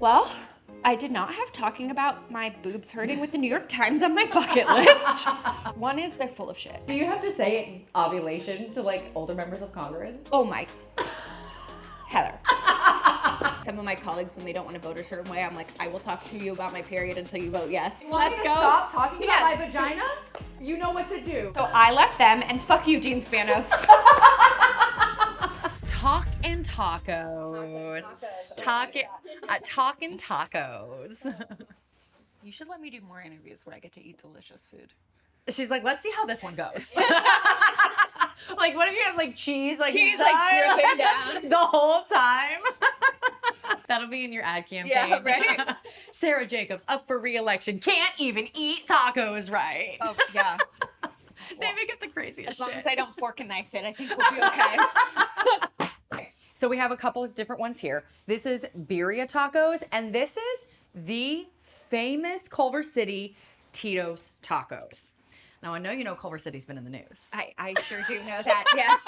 Well, I did not have talking about my boobs hurting with the New York Times on my bucket list. One is they're full of shit. Do you have to say ovulation to like older members of Congress? Oh my. Heather. Some of my colleagues, when they don't want to vote a certain way, I'm like, I will talk to you about my period until you vote yes. Let's go. Stop talking about my vagina? You know what to do. So I left them, and fuck you, Dean Spanos. Talk and tacos. Talking tacos. You should let me do more interviews where I get to eat delicious food. She's like, let's see how this one goes. Like, what if you have like cheese like dripping down the whole time? That'll be in your ad campaign. Yeah, right? Sara Jacobs up for re-election. Can't even eat tacos right. Oh, yeah. They make it the craziest As long shit. as I don't fork and knife it, I think we'll be okay. So we have a couple of different ones here. This is birria tacos, and this is the famous Culver City Tito's tacos. Now, I know you know Culver City's been in the news. I sure do know that, yes.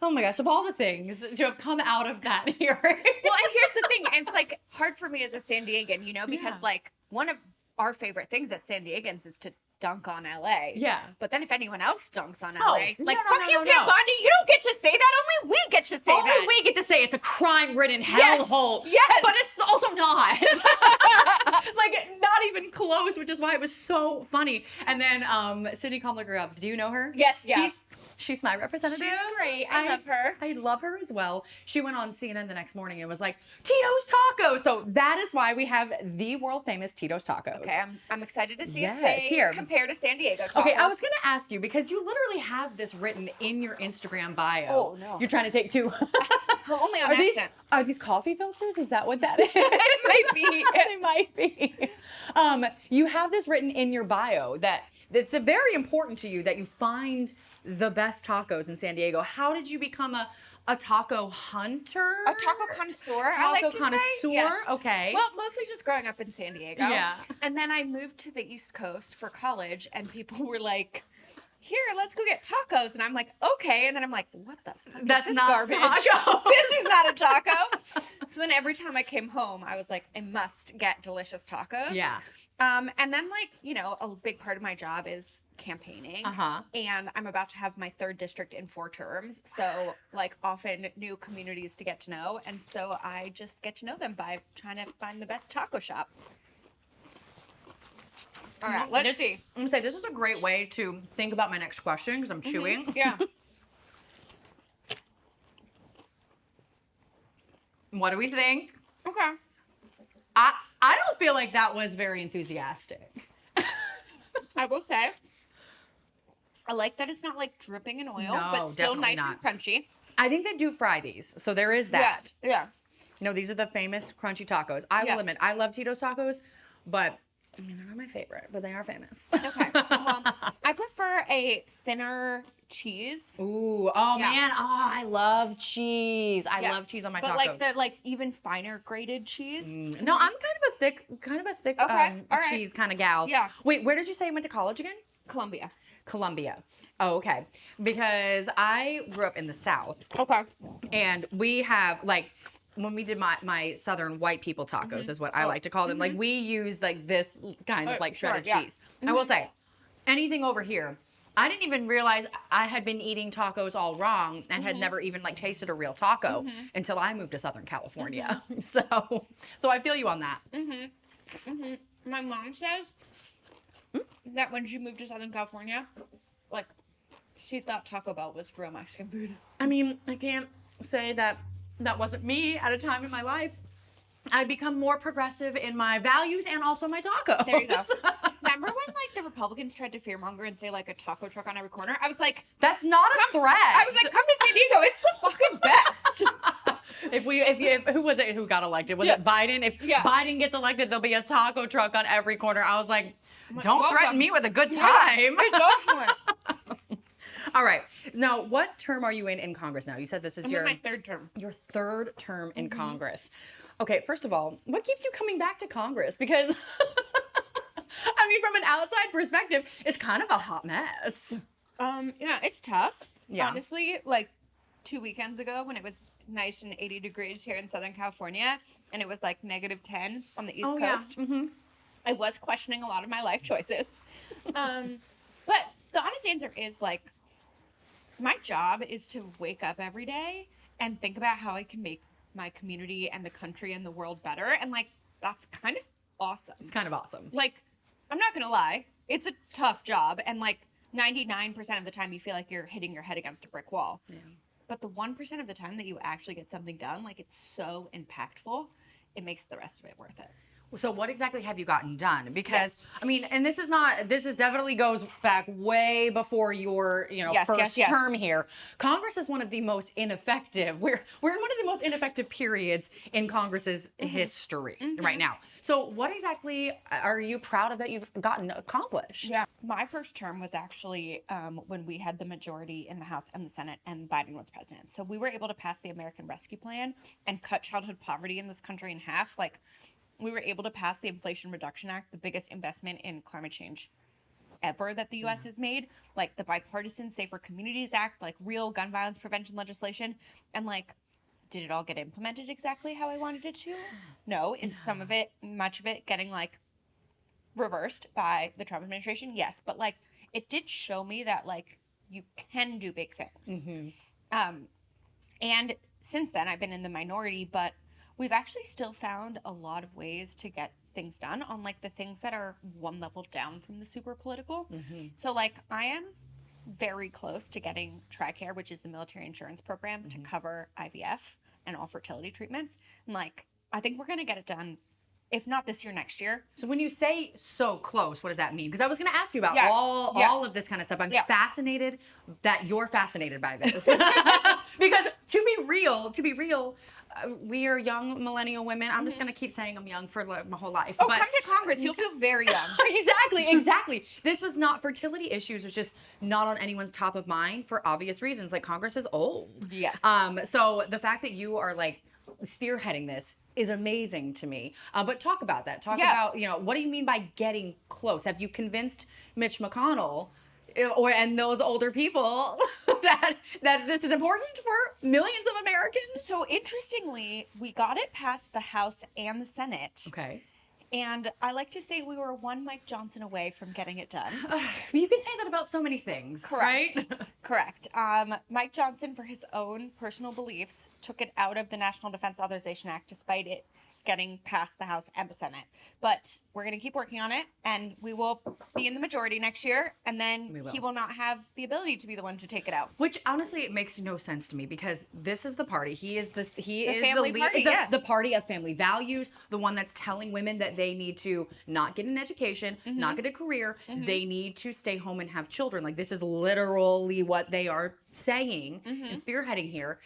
Oh my gosh, of all the things to have come out of that hearing. Well, and here's the thing. It's like hard for me as a San Diegan, you know, because like one of our favorite things as San Diegans is to dunk on LA. Yeah. But then if anyone else dunks on LA, like, no, fuck you, Kat Von D, you don't get to say that. Only we get to say that. Only we get to say it's a crime-ridden hellhole. Yes. But it's also not. Like, not even close, which is why it was so funny. And then Cindy Comler grew up. Do you know her? Yes, yes. She's my representative. She's great. I love her. I love her as well. She went on CNN the next morning and was like, Tito's Tacos. So that is why we have the world famous Tito's Tacos. Okay, I'm excited to see Yes, if they here. compare to San Diego tacos. Okay, I was going to ask you, because you literally have this written in your Instagram bio. Oh, no. You're trying to take two. Only on accent. Are these coffee filters? Is that what that is? It might be. They might be. You have this written in your bio that it's very important to you that you find the best tacos in San Diego. How did you become a taco hunter? A taco connoisseur, Taco I like to connoisseur? say. Yes. Okay. Well, mostly just growing up in San Diego. Yeah. And then I moved to the East Coast for college, and people were like, here, let's go get tacos. And I'm like, okay. And then I'm like, what the fuck That's is this not garbage? taco. This is not a taco. So then every time I came home, I was like, I must get delicious tacos. Yeah. And then, like, you know, a big part of my job is campaigning. And I'm about to have my 3rd district in 4 terms. So, like, often new communities to get to know. And so I just get to know them by trying to find the best taco shop. All right, let's see. I'm going to say, this is a great way to think about my next question because I'm chewing. Yeah. What do we think? Okay. I don't feel like that was very enthusiastic. I will say, I like that it's not like dripping in oil, No, but still definitely nice and crunchy. I think they do fry these, so there is that. Yeah. You know, these are the famous crunchy tacos. I will admit, I love Tito's tacos, but I mean, they're not my favorite, but they are famous. Okay. Well, I prefer a thinner cheese. Ooh, man. Oh, I love cheese. I love cheese on my tacos. But like the even finer grated cheese. No, I'm kind of a thick Okay. All right. cheese kind of gal. Yeah. Wait, where did you say you went to college again? Columbia. Columbia. Oh, okay. Because I grew up in the South. Okay. And we have like, when we did my Southern white people tacos is what I like to call them. Like we use like this kind of like shredded cheese. I will say, anything over here, I didn't even realize I had been eating tacos all wrong and had never even like tasted a real taco until I moved to Southern California. So I feel you on that. My mom says that when she moved to Southern California, like, she thought Taco Bell was real Mexican food. I mean, I can't say that wasn't me at a time in my life. I'd become more progressive in my values and also my tacos. There you go. Remember when, like, the Republicans tried to fearmonger and say, like, a taco truck on every corner? I was like, that's not a threat. I was like, come to San Diego. It's the fucking best. Who was it who got elected? Was it Biden? If Biden gets elected, there'll be a taco truck on every corner. I was like, don't threaten me with a good time. It's awesome. All right. Now, what term are you in Congress now? You said this is I'm in my 3rd term. Your 3rd term in Congress. Okay, first of all, what keeps you coming back to Congress? Because, I mean, from an outside perspective, it's kind of a hot mess. Yeah, it's tough. Yeah. Honestly, like 2 weekends ago when it was nice and 80 degrees here in Southern California, and it was like -10 on the East Coast. Yeah. Mm-hmm. I was questioning a lot of my life choices. But the honest answer is, like, my job is to wake up every day and think about how I can make my community and the country and the world better. And, like, that's kind of awesome. It's kind of awesome. Like, I'm not going to lie. It's a tough job. And, like, 99% of the time you feel like you're hitting your head against a brick wall. Yeah. But the 1% of the time that you actually get something done, like, it's so impactful, it makes the rest of it worth it. So what exactly have you gotten done? Because I mean, and this is definitely goes back way before your, first term here. Congress is one of the most ineffective. We're in one of the most ineffective periods in Congress's history right now. So what exactly are you proud of that you've gotten accomplished? Yeah, my first term was actually when we had the majority in the House and the Senate and Biden was president. So we were able to pass the American Rescue Plan and cut childhood poverty in this country in half. Like, we were able to pass the Inflation Reduction Act, the biggest investment in climate change ever that the U.S. has made, like the bipartisan Safer Communities Act, like real gun violence prevention legislation. And, like, did it all get implemented exactly how I wanted it to? No. Is some of it, much of it, getting, like, reversed by the Trump administration? Yes. But, like, it did show me that, like, you can do big things. And since then, I've been in the minority, but we've actually still found a lot of ways to get things done on, like, the things that are one level down from the super political. So, like, I am very close to getting TRICARE, which is the military insurance program, to cover IVF and all fertility treatments. And, like, I think we're going to get it done, if not this year, next year. So when you say so close, what does that mean? Because I was going to ask you about all of this kind of stuff. I'm fascinated that you're fascinated by this. Because to be real, we are young millennial women. I'm just going to keep saying I'm young for, like, my whole life. Oh, but come to Congress. You'll feel very young. Exactly. This was not fertility issues. Was just not on anyone's top of mind for obvious reasons. Like, Congress is old. Yes. So the fact that you are, like, spearheading this is amazing to me. But talk about that. Talk about, what do you mean by getting close? Have you convinced Mitch McConnell and those older people that this is important for millions of Americans? So interestingly, we got it past the House and the Senate. Okay. And I like to say we were one Mike Johnson away from getting it done. You can say that about so many things, correct? Right? Correct. Mike Johnson, for his own personal beliefs, took it out of the National Defense Authorization Act despite it getting past the House and the Senate. But we're going to keep working on it, and we will be in the majority next year, and then he will not have the ability to be the one to take it out. Which, honestly, it makes no sense to me, because this is the party. He is the family party, the party of family values, the one that's telling women that they need to not get an education, not get a career, they need to stay home and have children. Like, this is literally what they are saying and spearheading here.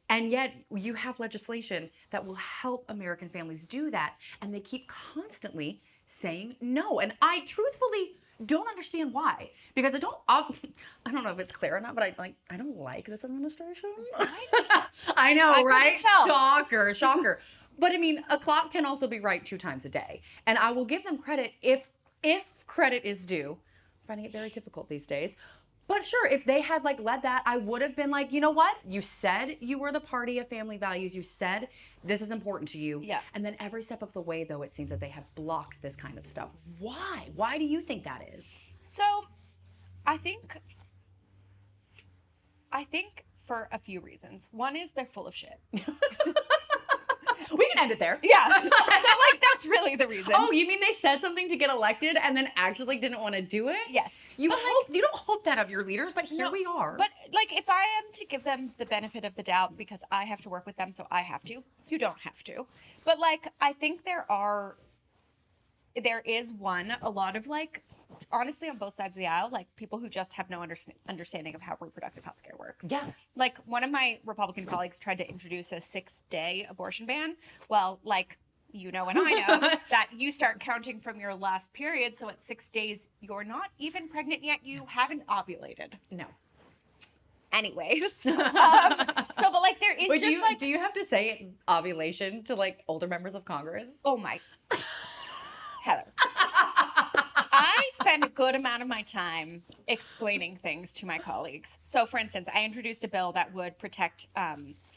And yet you have legislation that will help American families do that. And they keep constantly saying no. And I truthfully don't understand why. Because I don't know if it's clear or not, but I don't like this administration. I know, right? Shocker. But I mean, a clock can also be right 2 times a day. And I will give them credit if credit is due. I'm finding it very difficult these days. But sure, if they had, like, led that, I would have been like, you know what? You said you were the party of family values. You said this is important to you. Yeah. And then every step of the way, though, it seems that they have blocked this kind of stuff. Why? Why do you think that is? So, I think for a few reasons. One is they're full of shit. We can end it there. Yeah. So, like, that's really the reason. Oh, you mean they said something to get elected and then actually didn't want to do it? Yes. You don't hope that of your leaders, but here we are. But, like, if I am to give them the benefit of the doubt because I have to work with them, so I have to, you don't have to. But, like, I think there is a lot of, like, honestly, on both sides of the aisle, like, people who just have no understanding of how reproductive health care works. Yeah. Like, one of my Republican colleagues tried to introduce a 6-day abortion ban. Well, like, you know and I know that you start counting from your last period, so at 6 days, you're not even pregnant yet. You haven't ovulated. No. Anyways. But, like, there is do you have to say ovulation to, like, older members of Congress? Oh, my. Heather. I spend a good amount of my time explaining things to my colleagues. So, for instance, I introduced a bill that would protect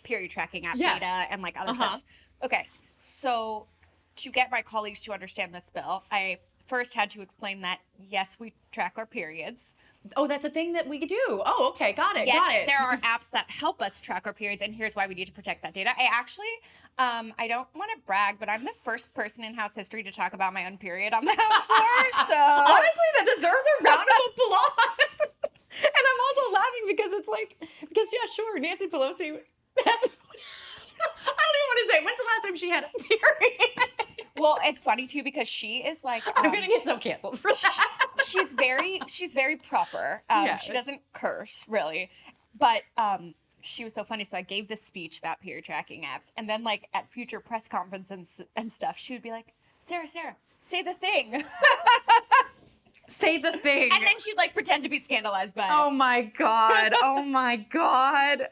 period tracking app data and like other stuff. Okay, so to get my colleagues to understand this bill, I first had to explain that, yes, we track our periods. Oh, that's a thing that we do. Oh, okay. Got it. Yes, got it. There are apps that help us track our periods, and here's why we need to protect that data. I actually, I don't want to brag, but I'm the first person in house history to talk about my own period on the House floor. So honestly, that deserves a round of applause. And I'm also laughing because it's like, yeah, sure, Nancy Pelosi has, I don't even want to say, when's the last time she had a period? Well, it's funny too because she is like I'm gonna get so canceled for that. She's very proper. She doesn't curse really, but she was so funny. So I gave this speech about period tracking apps, and then like at future press conferences and stuff, she would be like, Sarah, say the thing. Say the thing. And then she'd like pretend to be scandalized by it. Oh my God. Oh my God.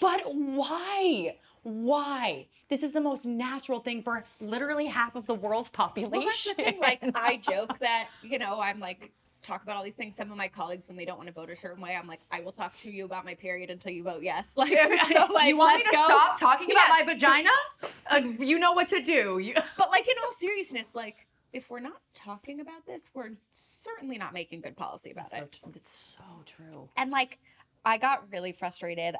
But why? Why? This is the most natural thing for literally half of the world's population. Well, that's the thing. Like, I joke that, I'm like, talk about all these things. Some of my colleagues, when they don't want to vote a certain way, I'm like, I will talk to you about my period until you vote yes. Like, so, like, you want me to stop talking about my vagina? You know what to do. But like, in all seriousness, like, if we're not talking about this, we're certainly not making good policy about it. It's so true. And like, I got really frustrated.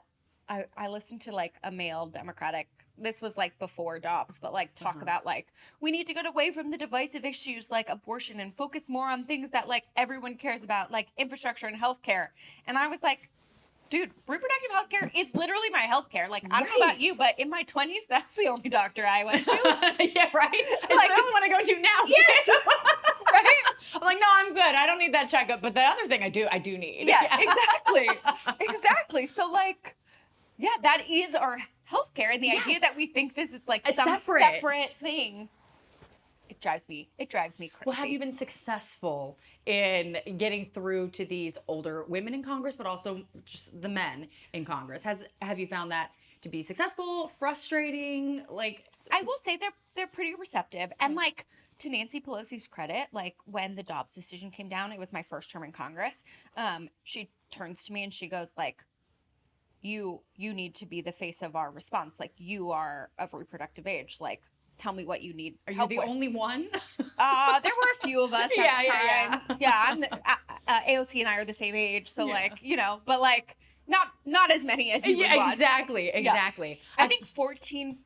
I listened to like a male Democratic, this was like before Dobbs, but like talk about like, we need to get away from the divisive issues like abortion and focus more on things that like everyone cares about, like infrastructure and healthcare. And I was like, dude, reproductive healthcare is literally my healthcare. Like, I don't know about you, but in my 20s, that's the only doctor I went to. Yeah, right? It's like, the only one I go to now. Yes. Right? I'm like, no, I'm good. I don't need that checkup. But the other thing I do need. Yeah, exactly. Exactly. So like, yeah, that is our healthcare. And the idea that we think this is like some separate thing. It drives me crazy. Well, have you been successful in getting through to these older women in Congress, but also just the men in Congress? Have you found that to be successful, frustrating? Like, I will say they're pretty receptive. And like, to Nancy Pelosi's credit, like when the Dobbs decision came down, it was my first term in Congress. She turns to me and she goes like, you need to be the face of our response. Like, you are of reproductive age. Like, tell me what you need help with. Are you the only one? There were a few of us at the time. Yeah, I'm AOC and I are the same age, so like, but like not as many as you would watch. Exactly. Yeah. I think 14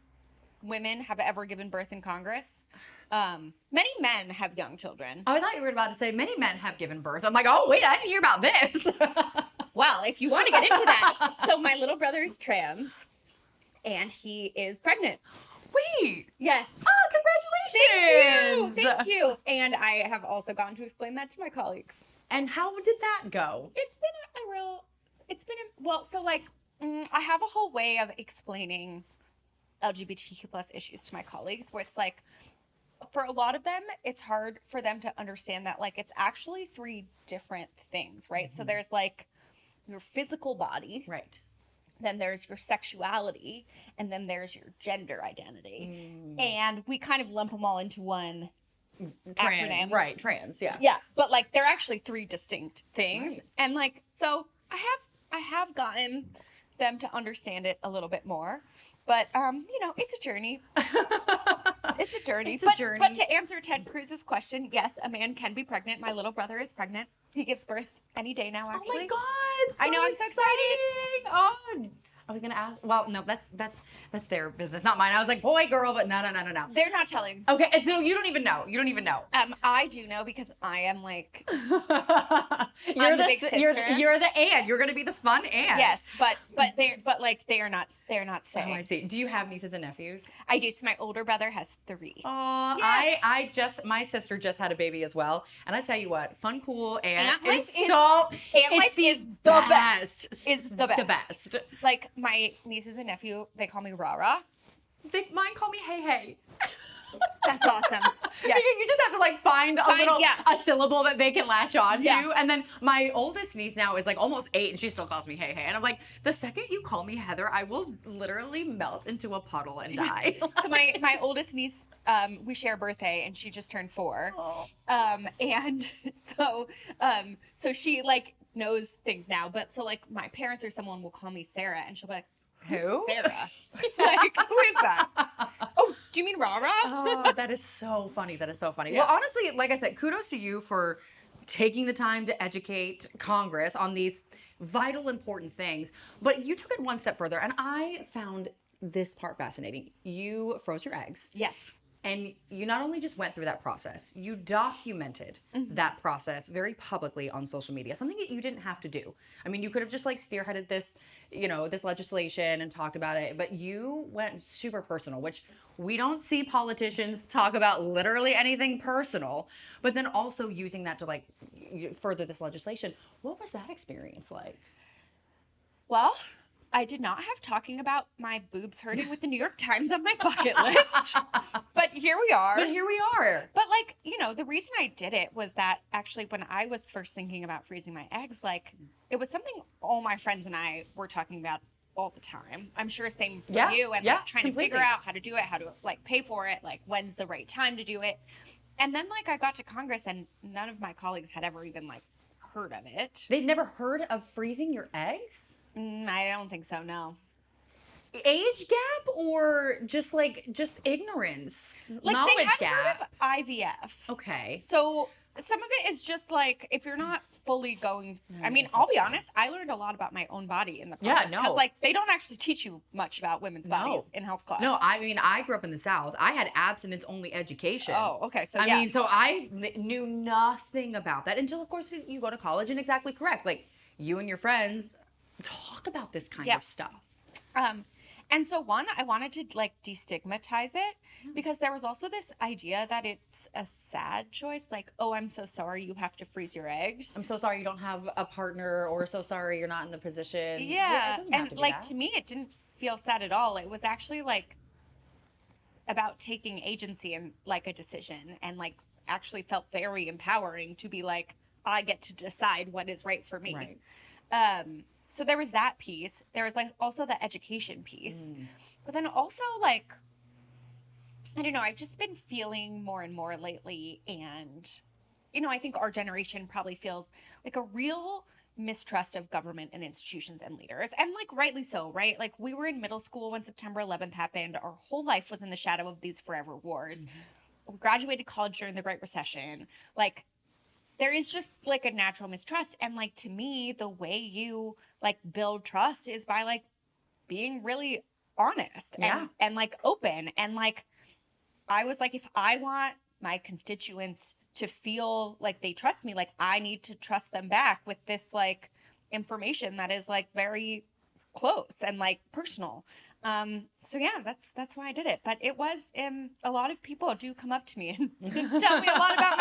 women have ever given birth in Congress. Many men have young children. Oh, I thought you were about to say many men have given birth. I'm like, oh wait, I didn't hear about this. Well, if you want to get into that, so my little brother is trans, and he is pregnant. Wait. Yes. Oh, congratulations. Thank you. And I have also gotten to explain that to my colleagues. And how did that go? I have a whole way of explaining LGBTQ plus issues to my colleagues where it's like, for a lot of them, it's hard for them to understand that like, it's actually 3 different things, right? Mm-hmm. So there's like your physical body. Right. Then there's your sexuality, and then there's your gender identity. And we kind of lump them all into one acronym. Right, trans, yeah. Yeah, but like they're actually 3 distinct things. Right. And like, so I have gotten them to understand it a little bit more. But it's a journey. It's a journey. But to answer Ted Cruz's question, yes, a man can be pregnant. My little brother is pregnant. He gives birth any day now, actually. Oh my God! I know, I'm so excited. Oh, I was gonna ask. Well, no, that's their business, not mine. I was like, boy, girl, but no. They're not telling. Okay, so you don't even know. I do know because I am like, you're the big sister. You're the aunt. You're gonna be the fun aunt. Yes, but they are not saying. Oh, I see. Do you have nieces and nephews? I do. So my older brother has 3. Oh, yeah. My sister just had a baby as well, and I tell you what, fun, cool aunt life is the best. Is the best. Like, my nieces and nephew, they call me Rara. Mine call me Hey. That's awesome. Yeah. You just have to like find a syllable that they can latch on to. And then my oldest niece now is like almost 8 and she still calls me Hey. And I'm like, the second you call me Heather, I will literally melt into a puddle and die. So my oldest niece, we share a birthday and she just turned 4. Oh. And so she like knows things now. But so like my parents or someone will call me Sarah and she'll be like, Who? Sarah. Like, who is that? Oh, do you mean Rara? Oh, that is so funny. That is so funny. Yeah. Well, honestly, like I said, kudos to you for taking the time to educate Congress on these vital, important things. But you took it one step further, and I found this part fascinating. You froze your eggs. Yes. And you not only just went through that process, you documented that process very publicly on social media, something that you didn't have to do. I mean, you could have just like spearheaded this, you know, this legislation and talked about it, but you went super personal, which we don't see politicians talk about literally anything personal, but then also using that to like further this legislation. What was that experience like? Well, I did not have talking about my boobs hurting with the New York Times on my bucket list, but here we are. But here we are. But like, you know, the reason I did it was that actually when I was first thinking about freezing my eggs, like it was something all my friends and I were talking about all the time. I'm sure same for you, and like trying to figure out how to do it, how to like pay for it, like when's the right time to do it. And then like I got to Congress and none of my colleagues had ever even like heard of it. They'd never heard of freezing your eggs? I don't think so, no. Age gap or just ignorance? Like knowledge they hadn't gap? heard of IVF. Okay. So some of it is just like if you're not fully going. I mean, I'll be honest. I learned a lot about my own body in the process. Yeah, no. Because like they don't actually teach you much about women's bodies in health class. No, I mean, I grew up in the South. I had abstinence only education. Oh, okay. So I mean, so I knew nothing about that until, of course, you go to college. And exactly correct. Like you and your friends talk about this kind of stuff. And so one, I wanted to like destigmatize it because there was also this idea that it's a sad choice. Like, oh, I'm so sorry you have to freeze your eggs. I'm so sorry you don't have a partner, or so sorry you're not in the position. Yeah. It doesn't have And to be like that. to me, it didn't feel sad at all. It was actually like about taking agency in like a decision, and like actually felt very empowering to be like, I get to decide what is right for me. Right. So there was that piece. There was like also the education piece. But then also like, I don't know, I've just been feeling more and more lately. And, you know, I think our generation probably feels like a real mistrust of government and institutions and leaders. And like rightly so, right? Like we were in middle school when September 11th happened. Our whole life was in the shadow of these forever wars. We graduated college during the Great Recession. Like there is just like a natural mistrust. And like to me, the way you like build trust is by like being really honest and like open. And like I was like, if I want my constituents to feel like they trust me, like I need to trust them back with this like information that is like very close and like personal. So yeah, that's why I did it. But it was a lot of people do come up to me and tell me a lot about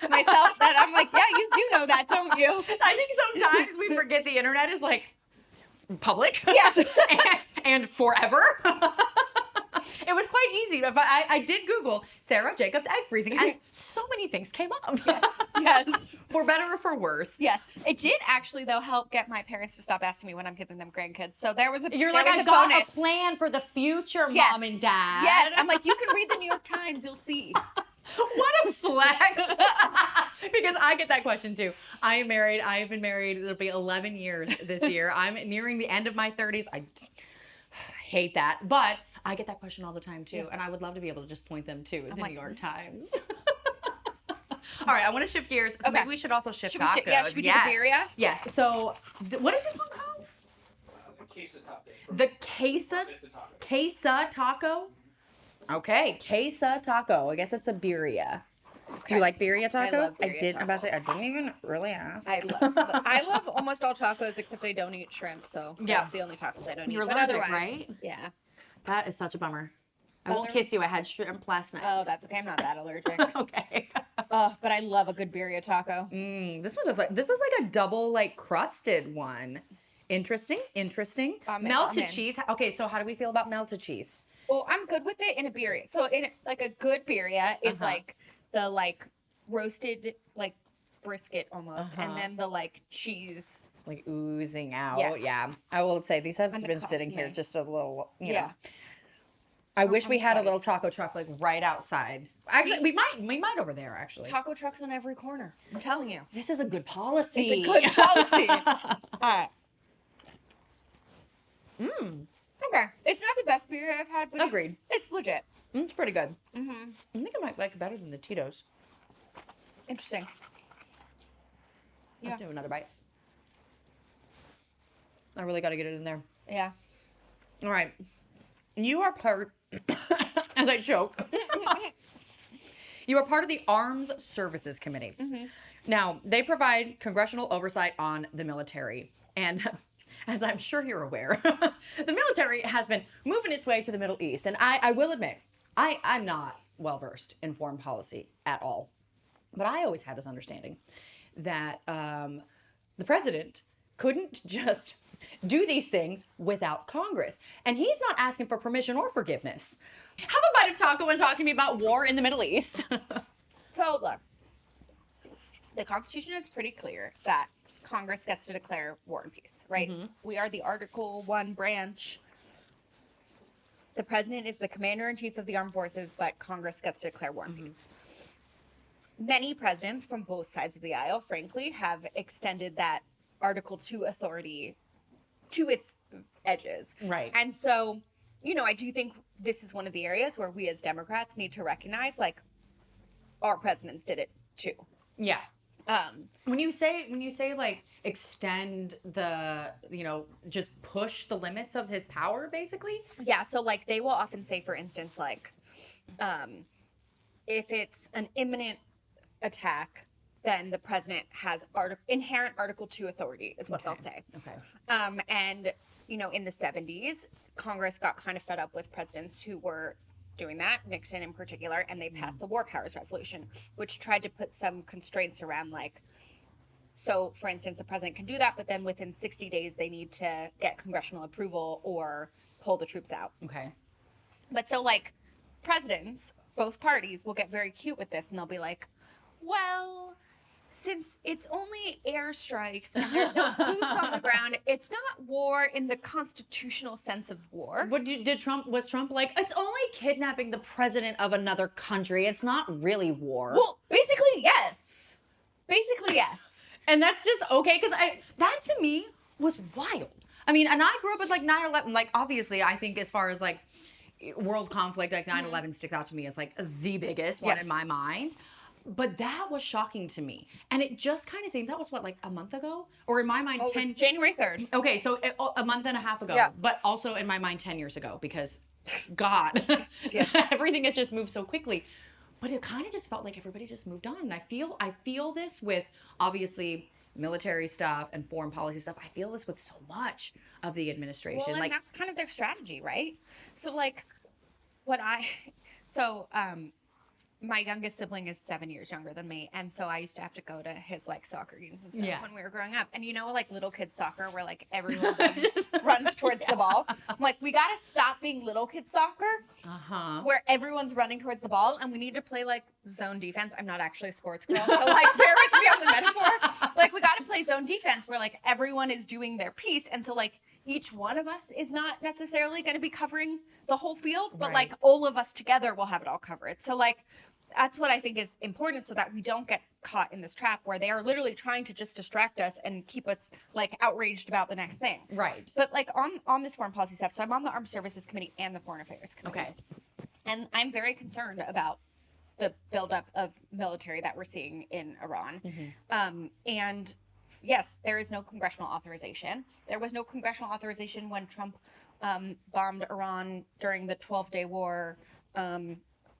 myself that I'm like, yeah, you do know that, don't you? I think sometimes we forget the internet is like public. Yes. and forever. It was quite easy, but I did Google Sara Jacobs egg freezing, and so many things came up. Yes. For better or for worse. Yes. It did actually, though, help get my parents to stop asking me when I'm giving them grandkids. So there was a You're there like, was I a got bonus. a plan for the future, Yes. Mom and Dad. Yes. I'm like, you can read the New York Times. You'll see. What a flex. Because I get that question too. I am married. I have been married. It'll be 11 years this year. I'm nearing the end of my 30s. I hate that. But I get that question all the time too. And I would love to be able to just point them to the New York Times. All right, I want to shift gears. So maybe we should also shift tacos. Should we do the birria? Yes. So what is this one called? The queso taco? Okay, queso taco. I guess it's a birria. Okay. Do you like birria tacos? I love birria tacos. I didn't even really ask. I love almost all tacos except I don't eat shrimp, so that's the only tacos I don't eat. You're but allergic, otherwise, right? Yeah. That is such a bummer. I won't kiss you. I had shrimp last night. Oh, that's okay. I'm not that allergic. Okay. But I love a good birria taco. This is like a double like crusted one. Interesting. Melted cheese. Okay, so how do we feel about melted cheese? Well, I'm good with it in a birria. So in like a good birria is like the like roasted like brisket almost, and then the like cheese like oozing out. Yes. Yeah, I will say these have been sitting here just a little. You know. I wish we had a little taco truck like right outside. Actually, we might over there actually. Taco trucks on every corner. I'm telling you. This is a good policy. It's a good policy. All right. Okay. It's not the best beer I've had, but Agreed. It's legit. It's pretty good. Mm-hmm. I think I might like it better than the Tito's. Interesting. Yeah. Let's do another bite. I really got to get it in there. Yeah. All right. You are part, as I choke, you are part of the Armed Services Committee. Mm-hmm. Now, they provide congressional oversight on the military. And as I'm sure you're aware, the military has been moving its way to the Middle East. And I will admit, I'm not well-versed in foreign policy at all. But I always had this understanding that the president couldn't just do these things without Congress. And he's not asking for permission or forgiveness. Have a bite of taco when talking to me about war in the Middle East. So, look, the Constitution is pretty clear that Congress gets to declare war and peace, right? Mm-hmm. We are the Article 1 branch. The president is the commander-in-chief of the armed forces, but Congress gets to declare war and peace. Many presidents from both sides of the aisle, frankly, have extended that Article 2 authority to its edges. Right. And so, you know, I do think this is one of the areas where we as Democrats need to recognize, like, our presidents did it too. Yeah. When you say like extend the, you know, just push the limits of his power, basically. Yeah. So like they will often say, for instance, like, if it's an imminent attack, then the president has inherent Article 2 authority is what they'll say. Okay. And, you know, in the 70s, Congress got kind of fed up with presidents who were doing that, Nixon in particular, and they passed the War Powers Resolution, which tried to put some constraints around, like, so, for instance, the president can do that, but then within 60 days, they need to get congressional approval or pull the troops out. Okay. But so, like, presidents, both parties, will get very cute with this, and they'll be like, well, since it's only airstrikes and there's no boots on the ground, it's not war in the constitutional sense of war. Was Trump like, it's only kidnapping the president of another country. It's not really war. Well, basically, yes. And that's just okay, because that to me was wild. I mean, and I grew up with like 9/11. Like, obviously, I think as far as like world conflict, like 9/11 sticks out to me as like the biggest one in my mind. But that was shocking to me. And it just kind of seemed, that was what, like a month ago? Or in my mind, January 3rd. Okay, so a month and a half ago. Yeah. But also in my mind, 10 years ago, because God, everything has just moved so quickly. But it kind of just felt like everybody just moved on. And I feel this with, obviously, military stuff and foreign policy stuff. I feel this with so much of the administration. Well, and like, that's kind of their strategy, right? So, like, my youngest sibling is 7 years younger than me, and so I used to have to go to his like soccer games and stuff when we were growing up. And you know, like little kid soccer, where like everyone runs towards the ball. I'm like, we gotta stop being little kid soccer, where everyone's running towards the ball, and we need to play like zone defense. I'm not actually a sports girl, so like bear with me on the metaphor. Like we gotta play zone defense, where like everyone is doing their piece, and so like each one of us is not necessarily going to be covering the whole field, but like all of us together will have it all covered. So like. That's what I think is important, so that we don't get caught in this trap where they are literally trying to just distract us and keep us like outraged about the next thing. Right. But like on this foreign policy stuff, so I'm on the Armed Services Committee and the Foreign Affairs Committee. Okay. And I'm very concerned about the buildup of military that we're seeing in Iran. And yes, there is no congressional authorization. There was no congressional authorization when Trump bombed Iran during the 12-day war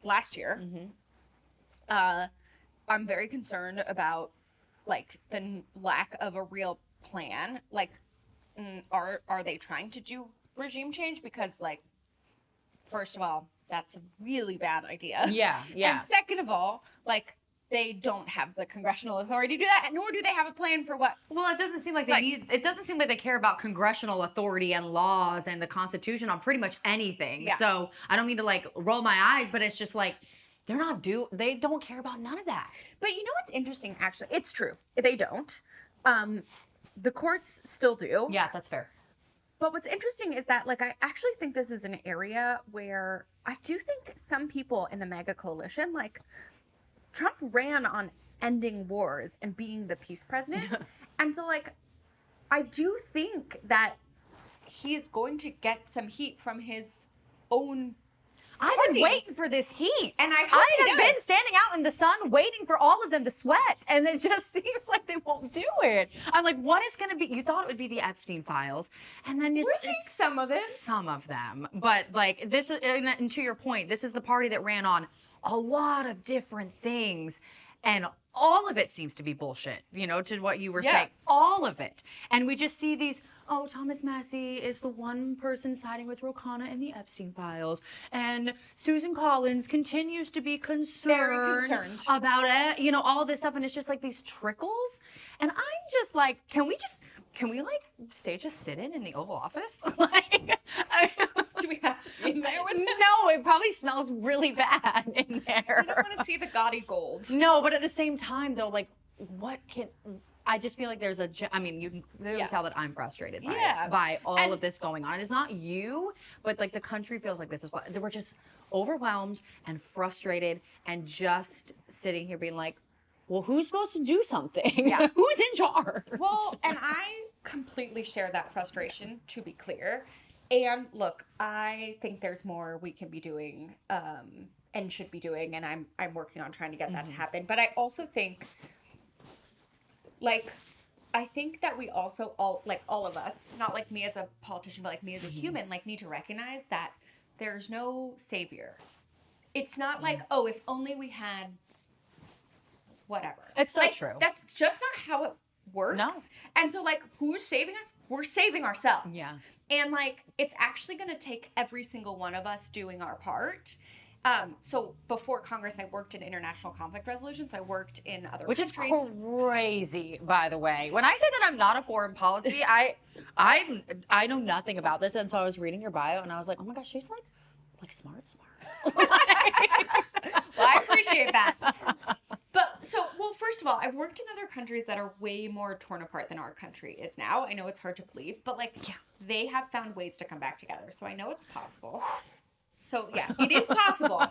last year. I'm very concerned about like the lack of a real plan. Like, are they trying to do regime change? Because like, first of all, that's a really bad idea. Yeah. And second of all, like they don't have the congressional authority to do that, nor do they have a plan for what. Well, it doesn't seem like it doesn't seem like they care about congressional authority and laws and the Constitution on pretty much anything. Yeah. So I don't mean to like roll my eyes, but it's just like, they don't care about none of that. But you know what's interesting, actually? It's true. They don't. The courts still do. Yeah, that's fair. But what's interesting is that, like, I actually think this is an area where I do think some people in the MAGA coalition, like, Trump ran on ending wars and being the peace president. And so, like, I do think that he's going to get some heat from his own I've been waiting for this heat. And I have been standing out in the sun waiting for all of them to sweat. And it just seems like they won't do it. I'm like, what is going to be? You thought it would be the Epstein files. And then we're seeing some of it. Some of them. But like this is, and to your point, this is the party that ran on a lot of different things. And all of it seems to be bullshit, you know, to what you were saying. All of it. And we just see these, oh, Thomas Massie is the one person siding with Ro Khanna in the Epstein files. And Susan Collins continues to be very concerned about it, you know, all this stuff. And it's just like these trickles. And I'm just like, can we like stage a sit-in in the Oval Office? Like, do we have to be in there with it? No, it probably smells really bad in there. I don't want to see the gaudy gold. No, but at the same time, though, like, I just feel like there's I mean, you can clearly tell that I'm frustrated by all of this going on. And it's not you, but like the country feels like this is what, we're just overwhelmed and frustrated and just sitting here being like, well, who's supposed to do something? Yeah. Who's in charge? Well, and I completely share that frustration, to be clear. And look, I think there's more we can be doing and should be doing, and I'm working on trying to get that to happen. But I also think, like, I think that we also all of us, not like me as a politician, but like me as a human, like need to recognize that there's no savior. It's not like, oh, if only we had whatever. It's so like, true. That's just not how it works. No. And so, like, who's saving us? We're saving ourselves. Yeah. And, like, it's actually going to take every single one of us doing our part. So before Congress, I worked in international conflict resolution. So I worked in other countries. Which is crazy, by the way. When I say that I'm not a foreign policy, I know nothing about this. And so I was reading your bio and I was like, oh my gosh, she's like smart. Well, I appreciate that. But well, first of all, I've worked in other countries that are way more torn apart than our country is now. I know it's hard to believe, but like, they have found ways to come back together. So I know it's possible. So yeah, it is possible.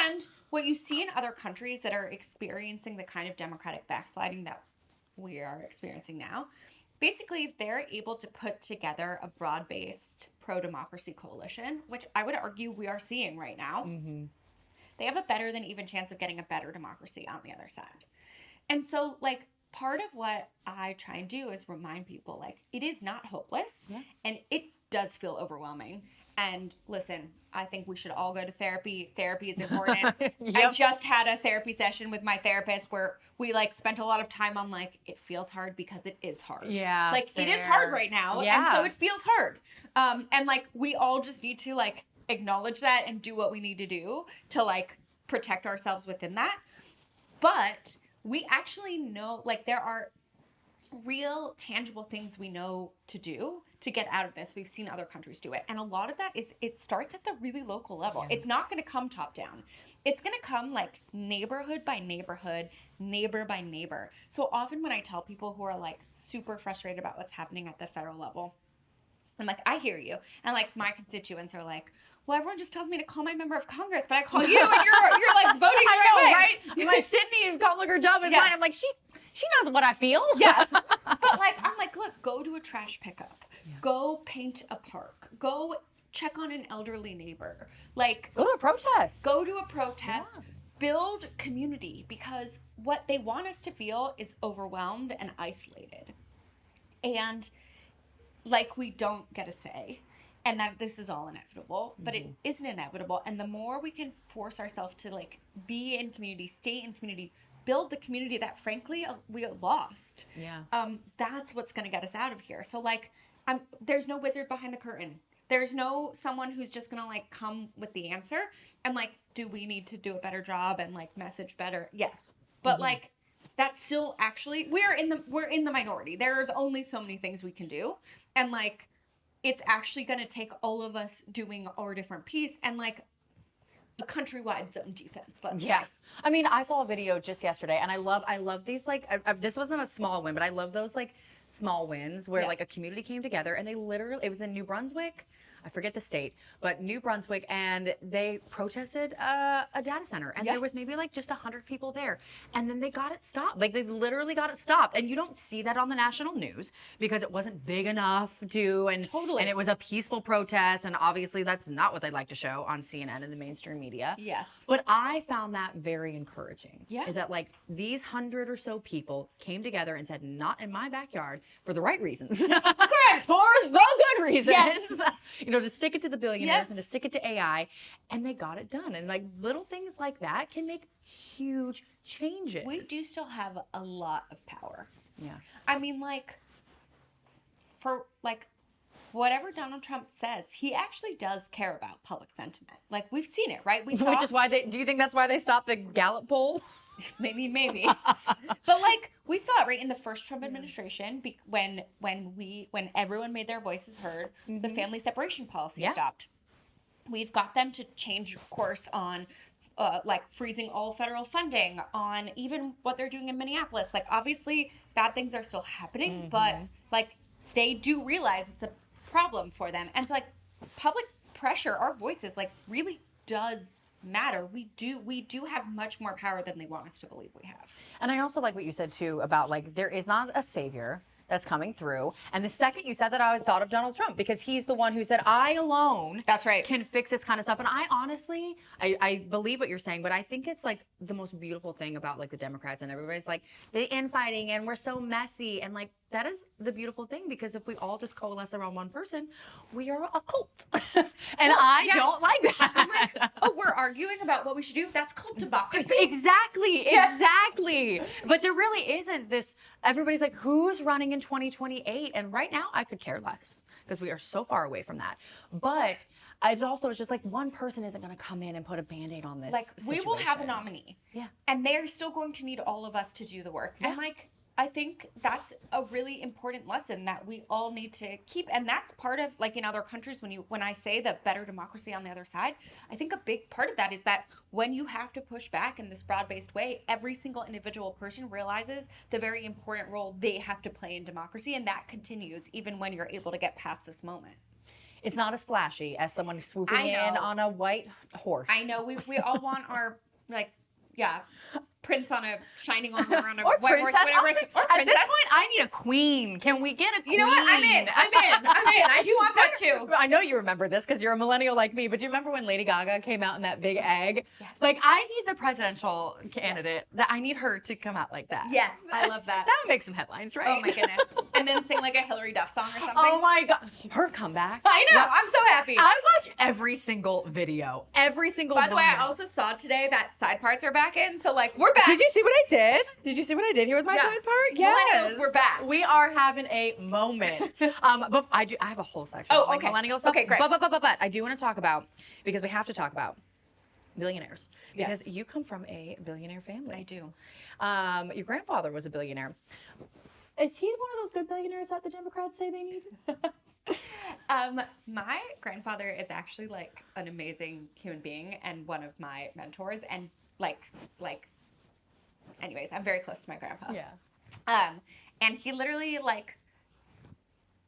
And what you see in other countries that are experiencing the kind of democratic backsliding that we are experiencing now, basically, if they're able to put together a broad-based pro-democracy coalition, which I would argue we are seeing right now, they have a better than even chance of getting a better democracy on the other side. And so, like, part of what I try and do is remind people, like, it is not hopeless, and it does feel overwhelming. And listen, I think we should all go to therapy. Therapy is important. I just had a therapy session with my therapist where we like spent a lot of time on like, it feels hard because it is hard. Yeah. Like it is hard right now. And so it feels hard. And like, we all just need to like acknowledge that and do what we need to do to like protect ourselves within that. But we actually know, like there are real tangible things we know to do to get out of this. We've seen other countries do it. And a lot of that is, it starts at the really local level. It's not going to come top down. It's going to come like neighborhood by neighborhood, neighbor by neighbor. So often when I tell people who are like super frustrated about what's happening at the federal level, I'm like, I hear you. And like my constituents are like, well, everyone just tells me to call my member of Congress, but I call you and you're like voting the right way. Right? My Sydney called like her job is mine. I'm like, she knows what I feel. Yeah. But like, I'm like, look, go to a trash pickup. Yeah. Go paint a park. Go check on an elderly neighbor. Like, go to a protest. Go to a protest. Yeah. Build community, because what they want us to feel is overwhelmed and isolated. And like, we don't get a say. And that this is all inevitable, but it isn't inevitable. And the more we can force ourselves to like be in community, stay in community, build the community that frankly we lost. Yeah. That's what's going to get us out of here. So like, there's no wizard behind the curtain. There's no someone who's just going to like come with the answer. And like, do we need to do a better job and like message better? Yes. But like, that's still actually, we're in the minority. There's only so many things we can do. And like, it's actually going to take all of us doing our different piece and like a countrywide zone defense. Let's say. I mean, I saw a video just yesterday and I love these like, this wasn't a small win, but I love those like small wins where like a community came together and they literally, it was in New Brunswick. I forget the state, but New Brunswick, and they protested a data center, and there was maybe like just 100 people there, and then they got it stopped. Like they literally got it stopped, and you don't see that on the national news because it wasn't big enough to, and it was a peaceful protest, and obviously that's not what they like to show on CNN and the mainstream media. Yes. But I found that very encouraging. Yeah. Is that like these 100 or so people came together and said, not in my backyard, for the right reasons. Correct. For the good reasons. Yes. You know, to stick it to the billionaires and to stick it to AI. And they got it done. And like little things like that can make huge changes. We do still have a lot of power. Yeah. I mean, like, for like, whatever Donald Trump says, he actually does care about public sentiment. Like, we've seen it, right? Which is why do you think that's why they stopped the Gallup poll? Maybe. But like, we saw it right in the first Trump administration when everyone made their voices heard, the family separation policy stopped. We've got them to change course on like freezing all federal funding, on even what they're doing in Minneapolis. Like, obviously bad things are still happening, but like they do realize it's a problem for them. And so like public pressure, our voices, like really does matter. We do have much more power than they want us to believe we have. And I also like what you said too about like there is not a savior that's coming through. And the second you said that, I thought of Donald Trump, because he's the one who said, I alone can fix this kind of stuff. And I honestly, I believe what you're saying, but I think it's like the most beautiful thing about like the Democrats, and everybody's like the infighting and we're so messy. And like, that is the beautiful thing, because if we all just coalesce around one person, we are a cult. And I don't like that. I'm like, oh, we're arguing about what we should do? That's cult democracy. Exactly. But there really isn't this, everybody's like, who's running in 2028? And right now, I could care less, because we are so far away from that. But it's just like one person isn't going to come in and put a Band-Aid on this situation. We will have a nominee. Yeah. And they're still going to need all of us to do the work. Yeah. And like, I think that's a really important lesson that we all need to keep. And that's part of, like, in other countries, when I say the better democracy on the other side, I think a big part of that is that when you have to push back in this broad-based way, every single individual person realizes the very important role they have to play in democracy. And that continues even when you're able to get past this moment. It's not as flashy as someone swooping in on a white horse. I know. We all want our, like, prince on a shining armor on a or white horse, whatever. At this point, I need a queen. Can we get a queen? You know what? I'm in. I do want that too. I know you remember this because you're a millennial like me, but do you remember when Lady Gaga came out in that big egg? Yes. Like, I need the presidential candidate. That I need her to come out like that. Yes, I love that. That would make some headlines, right? Oh my goodness. And then sing like a Hillary Duff song or something. Oh my God. Her comeback. I know. I'm so happy. I watch every single video. Every single one. By the way, I also saw today that side parts are back in. So like, we're back. Did you see what I did? Did you see what I did here with my side part? Yes. Millennials, we're back. We are having a moment. But I have a whole section of millennial stuff. Okay, great. But I do want to talk about, because we have to talk about billionaires. Because you come from a billionaire family. I do. Your grandfather was a billionaire. Is he one of those good billionaires that the Democrats say they need? My grandfather is actually like an amazing human being and one of my mentors, and anyways, I'm very close to my grandpa. Yeah. And he literally like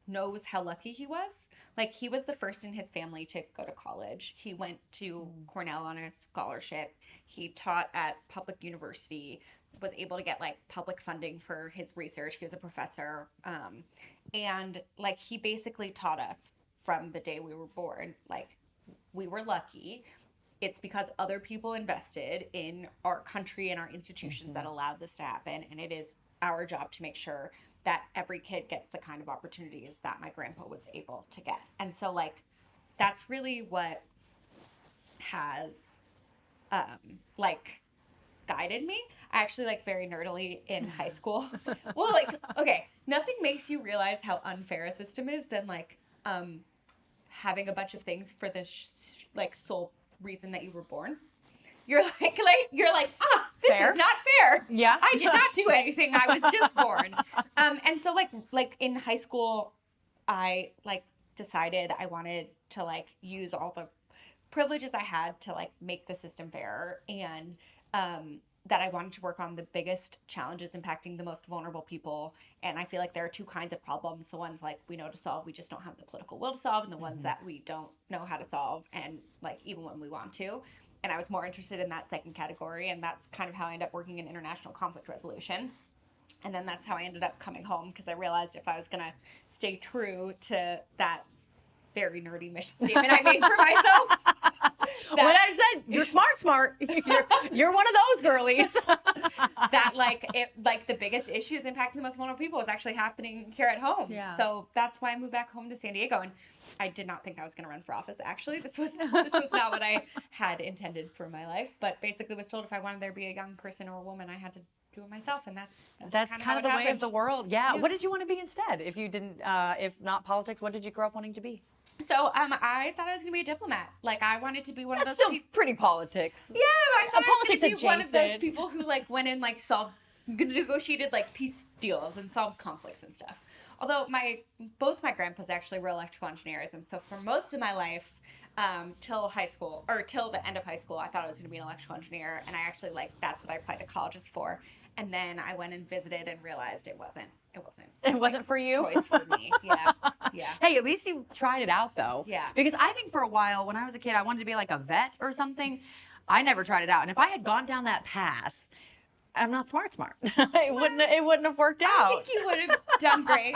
knows how lucky he was. Like, he was the first in his family to go to college. He went to Cornell on a scholarship. He taught at public university, was able to get like public funding for his research. He was a professor. And like, he basically taught us from the day we were born, like, we were lucky. It's because other people invested in our country and our institutions that allowed this to happen. And it is our job to make sure that every kid gets the kind of opportunities that my grandpa was able to get. And so, like, that's really what has, like, guided me. I actually, like, very nerdily in high school. Well, like, okay, nothing makes you realize how unfair a system is than, like, having a bunch of things for the, sole reason that you were born. You're like this fair. Is not fair. Yeah. I did not do anything. I was just born. And so like in high school, I like decided I wanted to like use all the privileges I had to like make the system fair. And that I wanted to work on the biggest challenges impacting the most vulnerable people. And I feel like there are two kinds of problems. The ones like we know to solve, we just don't have the political will to solve, and the ones that we don't know how to solve, and like even when we want to. And I was more interested in that second category, and that's kind of how I ended up working in international conflict resolution. And then that's how I ended up coming home, because I realized if I was going to stay true to that very nerdy mission statement I made for myself. What I said, you're smart. You're one of those girlies. That like the biggest issues impacting the most vulnerable people is actually happening here at home. Yeah. So that's why I moved back home to San Diego. And I did not think I was going to run for office. Actually, this was not what I had intended for my life. But basically was told if I wanted there to be a young person or a woman, I had to do it myself. And that's kind of the way of the world. Yeah. What did you want to be instead? If you didn't, if not politics, what did you grow up wanting to be? So I thought I was going to be a diplomat. Like, I wanted to be one of those people. Pretty politics. Yeah, I thought I was going to be one of those adjacent. people who like went and like negotiated like peace deals and solved conflicts and stuff. Although both my grandpas actually were electrical engineers, and so for most of my life, till the end of high school, I thought I was going to be an electrical engineer, and I actually that's what I applied to colleges for. And then I went and visited and realized it wasn't For you? choice for me. Yeah. Hey, at least you tried it out, though. Yeah. Because I think for a while, when I was a kid, I wanted to be like a vet or something. I never tried it out. And if I had gone down that path, I'm not smart. It wouldn't have worked out. I think you would have done great.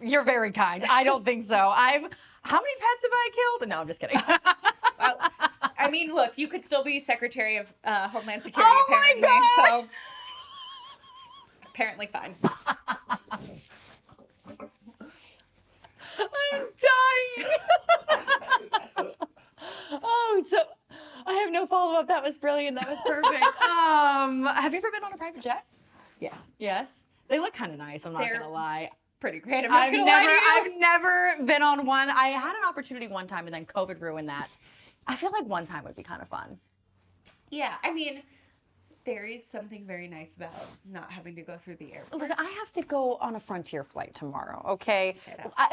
You're very kind. I don't think so. How many pets have I killed? No, I'm just kidding. Well, I mean, look, you could still be Secretary of Homeland Security, Oh my apparently. God! So apparently fine. I'm dying. Oh, so I have no follow-up. That was brilliant. That was perfect. Have you ever been on a private jet? Yes. Yes. They look kind of nice. I'm not going to lie. Pretty great. I'm not gonna lie to you. I've never been on one. I had an opportunity one time, and then COVID ruined that. I feel like one time would be kind of fun. Yeah, I mean, there is something very nice about not having to go through the airport. Listen, I have to go on a Frontier flight tomorrow, okay?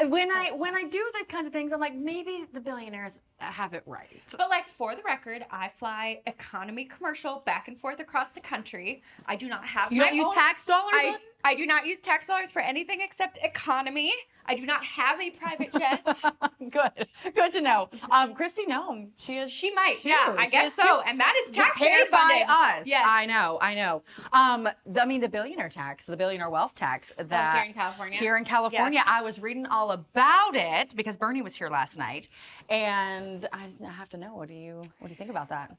When I do these kinds of things, I'm like, maybe the billionaires have it right. But like, for the record, I fly economy commercial back and forth across the country. I do not have You don't use tax dollars? I do not use tax dollars for anything except economy. I do not have a private jet. Good to know. Christy Nome, she might, too. yeah, I guess so. And that is taxpayer funded by us. Yes. I know. I mean, the billionaire tax, the billionaire wealth tax that here in California. Here in California, Yes. I was reading all about it because Bernie was here last night, and I have to know, what do you think about that?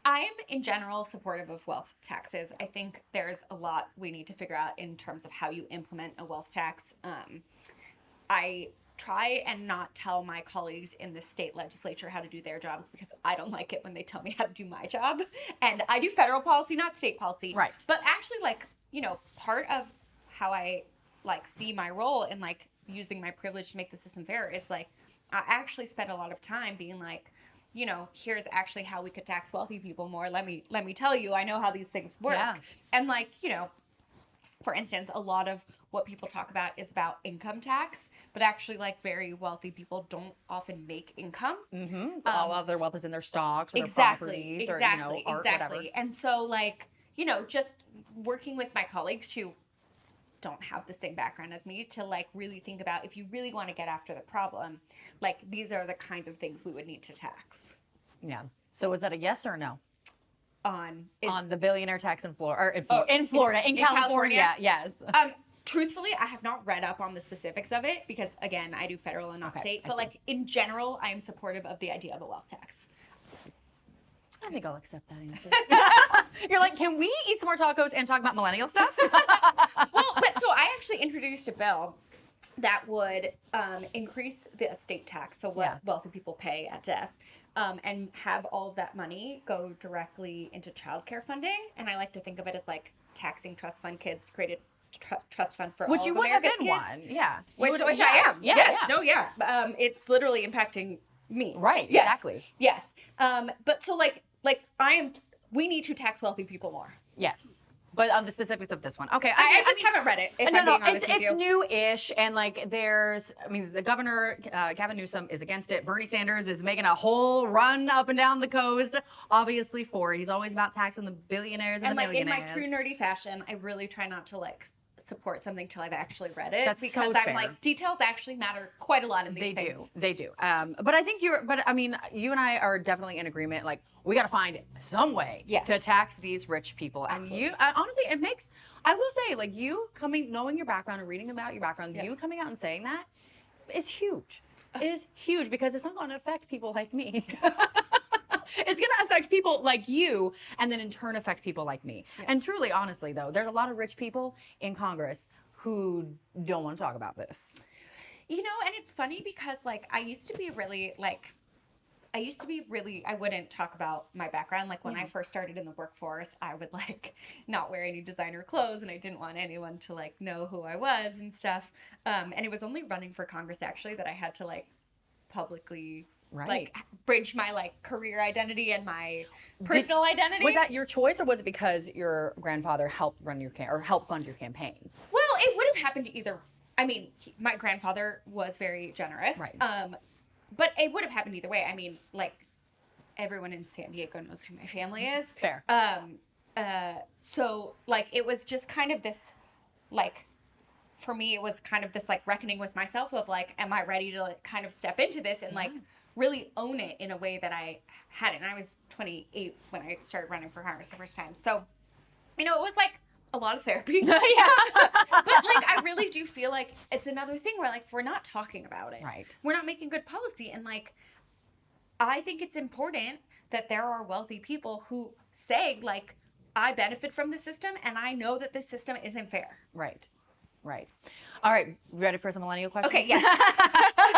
I am, in general, supportive of wealth taxes. I think there's a lot we need to figure out in terms of how you implement a wealth tax. I try and not tell my colleagues in the state legislature how to do their jobs, because I don't like it when they tell me how to do my job. And I do federal policy, not state policy. Right. But actually, part of how I, see my role in, using my privilege to make the system fair is, I actually spend a lot of time being here's actually how we could tax wealthy people more. Let me tell you, I know how these things work. Yeah. And for instance, a lot of what people talk about is about income tax, but actually very wealthy people don't often make income. Mm-hmm. All of their wealth is in their stocks or their properties or art, whatever. And so just working with my colleagues who don't have the same background as me to really think about, if you really want to get after the problem, these are the kinds of things we would need to tax. Yeah. So was that a yes or a no? On the billionaire tax in Florida, in California, yes. Truthfully, I have not read up on the specifics of it because, again, I do federal and not state. But in general, I am supportive of the idea of a wealth tax. I think I'll accept that answer. You're like, can we eat some more tacos and talk about millennial stuff? So I actually introduced a bill that would increase the estate tax, so what wealthy people pay at death, and have all of that money go directly into childcare funding. And I like to think of it as taxing trust fund kids to create a trust fund for Which all you of would have America's been kids. one, yeah. Which I am. Yeah, yes. yeah. No, yeah. It's literally impacting me. Right. Yes. Exactly. Yes. But so we need to tax wealthy people more. Yes. but on the specifics of this one. Okay. I just haven't read it, if I'm being honest with you. It's new-ish, and like the governor, Gavin Newsom, is against it. Bernie Sanders is making a whole run up and down the coast, obviously for it. He's always about taxing the billionaires and the millionaires. In my true nerdy fashion, I really try not to support something till I've actually read it. That's because so I'm fair. like, details actually matter quite a lot in these things. They do. But I think you and I are definitely in agreement. Like, we got to find some way to tax these rich people. Absolutely. And honestly, I will say, like, knowing your background and reading about your background, you coming out and saying that is huge. It is huge because it's not going to affect people like me. It's going to affect people like you, and then in turn affect people like me. Yeah. And truly, honestly, though, there's a lot of rich people in Congress who don't want to talk about this. You know, and it's funny because, like, I used to be really, I wouldn't talk about my background. Like, when I first started in the workforce, I would, like, not wear any designer clothes, and I didn't want anyone to, like, know who I was and stuff. And it was only running for Congress, actually, that I had to, like, publicly... like bridge my like career identity and my personal identity. Was that your choice, or was it because your grandfather helped run your or helped fund your campaign? Well, it would have happened either. I mean, my grandfather was very generous. Right. But it would have happened either way. I mean, like, everyone in San Diego knows who my family is. Fair. So like it was just kind of this, like, for me it was kind of this like reckoning with myself of like, am I ready to like kind of step into this and like really own it in a way that I hadn't. I was 28 when I started running for Congress the first time. So, you know, it was like a lot of therapy. But like, I really do feel like it's another thing where like, if we're not talking about it, we're not making good policy. And like, I think it's important that there are wealthy people who say like, I benefit from the system and I know that this system isn't fair. Right. All right, ready for some millennial questions? Okay, yes.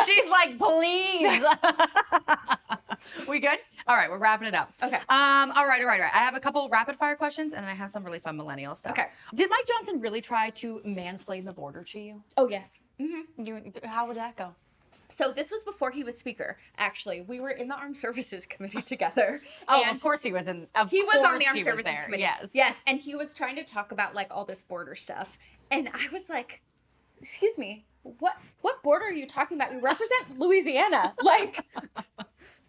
She's like, please. We good? All right, we're wrapping it up. Okay. All right. I have a couple rapid fire questions, and then I have some really fun millennial stuff. Okay. Did Mike Johnson really try to mansplain the border to you? Oh, yes. Mm-hmm. How would that go? So this was before he was speaker, actually. We were in the Armed Services Committee together. Oh, of course he was in. He was on the Armed Services Committee. Yes, and he was trying to talk about like all this border stuff. And I was like, excuse me, what border are you talking about? You represent Louisiana. Like,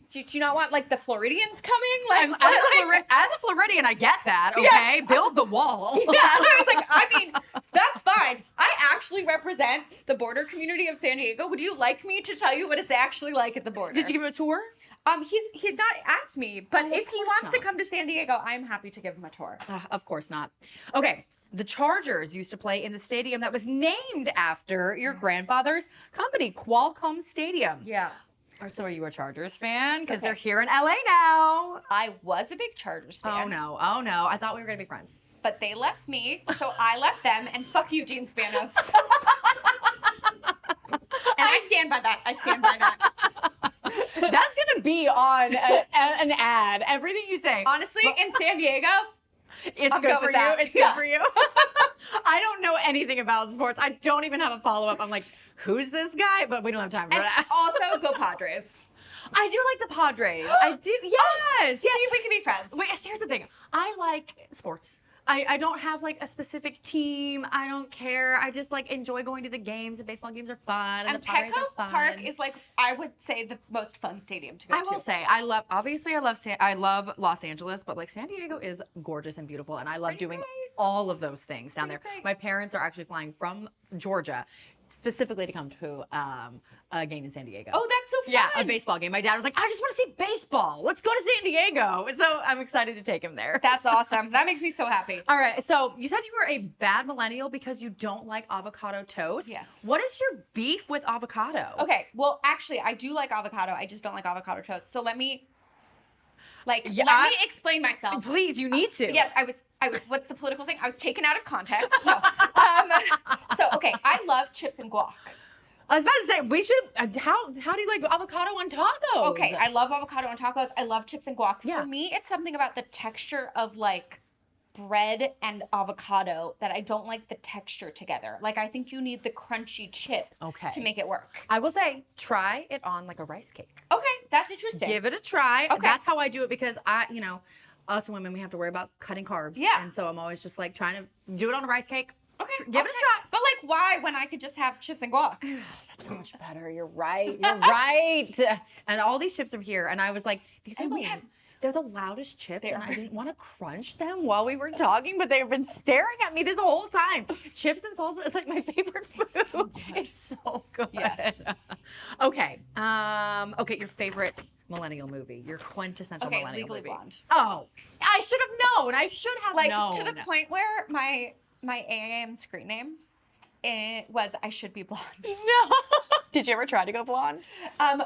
do you not want like the Floridians coming? Like, as a Floridian, I get that. Okay, yes. Build the wall. Yeah, I was like, I mean, that's fine. I actually represent the border community of San Diego. Would you like me to tell you what it's actually like at the border? Did you give him a tour? He's not asked me, but if he wants to come to San Diego, I'm happy to give him a tour. Of course not. Okay. The Chargers used to play in the stadium that was named after your grandfather's company, Qualcomm Stadium. Yeah. So are you a Chargers fan? Because they're here in LA now. I was a big Chargers fan. Oh no. I thought we were going to be friends. But they left me, so I left them, and fuck you, Gene Spanos. And I stand by that. That's going to be on an ad. Everything you say. Honestly, in San Diego... It's good for you. It's good for you. I don't know anything about sports. I don't even have a follow-up. I'm like, who's this guy? But we don't have time for that. Also, go Padres. I do like the Padres. I do. Yes. See, we can be friends. Wait, here's the thing. I like sports. I don't have like a specific team. I don't care. I just like enjoy going to the games. The baseball games are fun. And the Padres are fun. Park is like, I would say, the most fun stadium to go to. I will say, I love Los Angeles, but like San Diego is gorgeous and beautiful, and I love doing all of those things down there. My parents are actually flying from Georgia specifically to come to a game in San Diego. Oh, that's so fun. Yeah, a baseball game. My dad was like, I just want to see baseball. Let's go to San Diego. So I'm excited to take him there. That's awesome. That makes me so happy. All right. So you said you were a bad millennial because you don't like avocado toast. Yes. What is your beef with avocado? Okay. Well, actually, I do like avocado. I just don't like avocado toast. So let me... let me explain myself. Please, you need to. Yes, I was, what's the political thing? I was taken out of context. No. So, okay, I love chips and guac. I was about to say, we should, how do you like avocado on tacos? Okay, I love avocado on tacos. I love chips and guac. Yeah. For me, it's something about the texture of like bread and avocado that I don't like the texture together. Like, I think you need the crunchy chip to make it work. I will say, try it on like a rice cake. Okay, that's interesting. Give it a try. Okay. That's how I do it because us women, we have to worry about cutting carbs. Yeah. And so I'm always just like trying to do it on a rice cake. Okay. Give it a shot. But like, why when I could just have chips and guac? That's so much better. You're right. You're right. And all these chips are here. And I was like, they're the loudest chips. And I didn't want to crunch them while we were talking, but they've been staring at me this whole time. Chips and salsa is like my favorite food. It's so good. Yes. Okay. Okay, your favorite millennial movie. Your quintessential millennial Legally movie. Blonde. Oh, I should have known. I should have known. To the point where my AIM screen name was I Should Be Blonde. No. Did you ever try to go blonde?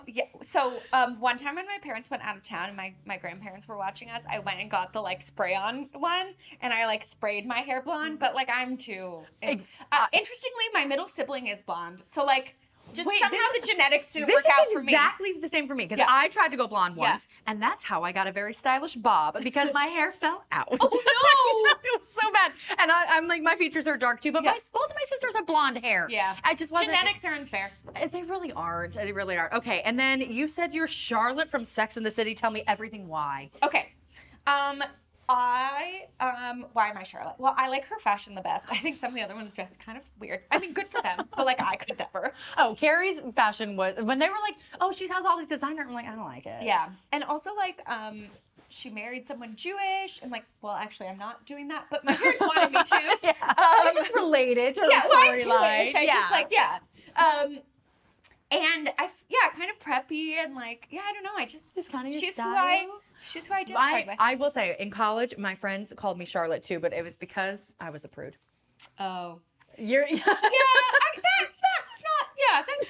Yeah. So one time when my parents went out of town and my grandparents were watching us, I went and got the like spray on one and I like sprayed my hair blonde, but like I'm too. Interestingly, my middle sibling is blonde. So like somehow the genetics didn't work out for me. This is exactly the same for me because I tried to go blonde once, and that's how I got a very stylish bob because my hair fell out. Oh no! It was so bad, and I'm like my features are dark too, but both of my sisters have blonde hair. Yeah, I just wasn't. Genetics are unfair. They really aren't. They really are. Okay, and then you said you're Charlotte from Sex and the City. Tell me everything. Why? Okay. Why am I Charlotte? Well, I like her fashion the best. I think some of the other ones dress kind of weird. I mean, good for them, but like I could never. Oh, Carrie's fashion was when they were like, oh, she has all these designer. I'm like, I don't like it. Yeah, and also like she married someone Jewish, and like, well, actually, I'm not doing that, but my parents wanted me to. I just related to the storyline. And kind of preppy and like, I don't know. I just kind of your she's style. Who I identified with. I will say, in college, my friends called me Charlotte too, but it was because I was a prude. Oh. You're that's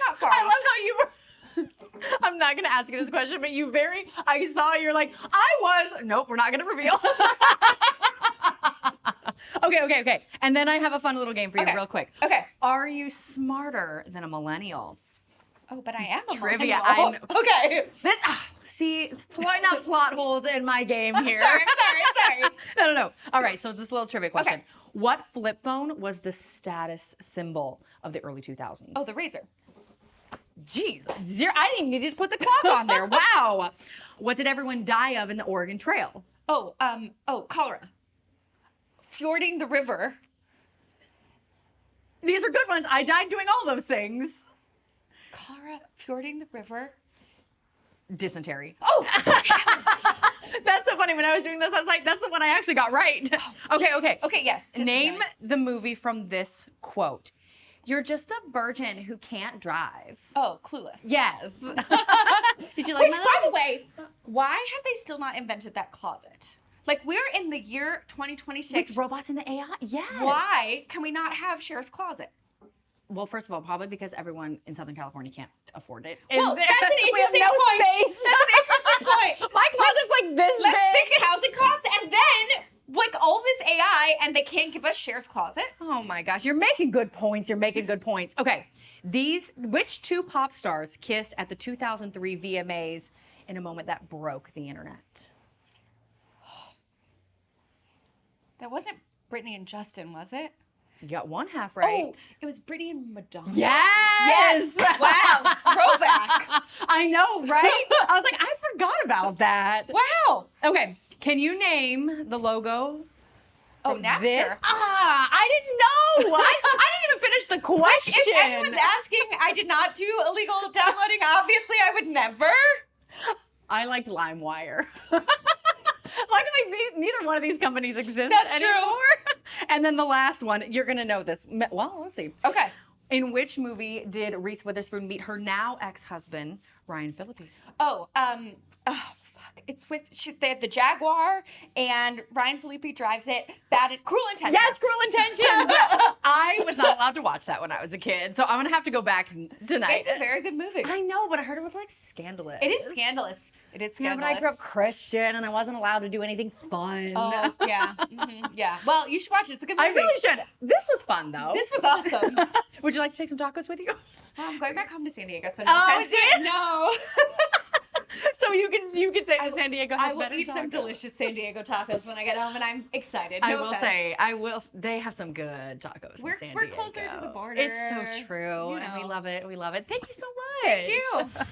not far I off. love how you were. I'm not going to ask you this question, but I saw you're like, nope, we're not going to reveal. Okay. And then I have a fun little game for you real quick. Okay. Are you smarter than a millennial? Oh, but I am a trivia. millennial. Okay. See, point out plot holes in my game here. I'm sorry. No. All right, so this little trivia question. Okay. What flip phone was the status symbol of the early 2000s? Oh, the Razor. Jeez, I didn't even need to put the clock on there. Wow. What did everyone die of in the Oregon Trail? Cholera. Fjording the river. These are good ones. I died doing all those things. Cholera, fjording the river. Dysentery. Oh, damn it. That's so funny. When I was doing this, I was like, that's the one I actually got right. Okay. Okay, yes. Name the movie from this quote. You're just a virgin who can't drive. Oh, Clueless. Yes. Did you like Which, by the way, why have they still not invented that closet? Like, we're in the year 2026. With robots and the AI? Yes. Why can we not have Cher's closet? Well, first of all, probably because everyone in Southern California can't afford it. Well, that's an interesting point. Space. That's an interesting point. My closet's like this Let's big. fix housing costs and then, like, all this AI and they can't give us Cher's closet. Oh my gosh, you're making good points. Okay, which two pop stars kissed at the 2003 VMAs in a moment that broke the internet? That wasn't Britney and Justin, was it? You got one half right. Oh, it was Britney and Madonna. Yes! Wow, throwback. I know, right? I was like, I forgot about that. Wow. Okay, can you name the logo? Napster. I didn't know. I didn't even finish the question. Which, if anyone's asking, I did not do illegal downloading. Obviously, I would never. I liked LimeWire. Luckily, neither one of these companies exists That's anymore. true. And then the last one, you're going to know this. Well, let's see. Okay. In which movie did Reese Witherspoon meet her now ex-husband, Ryan Phillippe? It's with, they had the Jaguar, and Ryan Phillippe drives it. Cruel Intentions. Yes, Cruel Intentions. I was not allowed to watch that when I was a kid, so I'm going to have to go back tonight. It's a very good movie. I know, but I heard it was like scandalous. It is scandalous. Yeah, but I grew up Christian, and I wasn't allowed to do anything fun. Oh, yeah. Mm-hmm. Yeah. Well, you should watch it. It's a good movie. I really should. This was fun, though. This was awesome. Would you like to take some tacos with you? Well, I'm going back home to San Diego, so no offense. No. So you can say San Diego has better tacos. I will eat some delicious San Diego tacos when I get home, and I'm excited. I will. They have some good tacos in San Diego. We're closer to the border. It's so true, and we love it. Thank you so much. Thank you.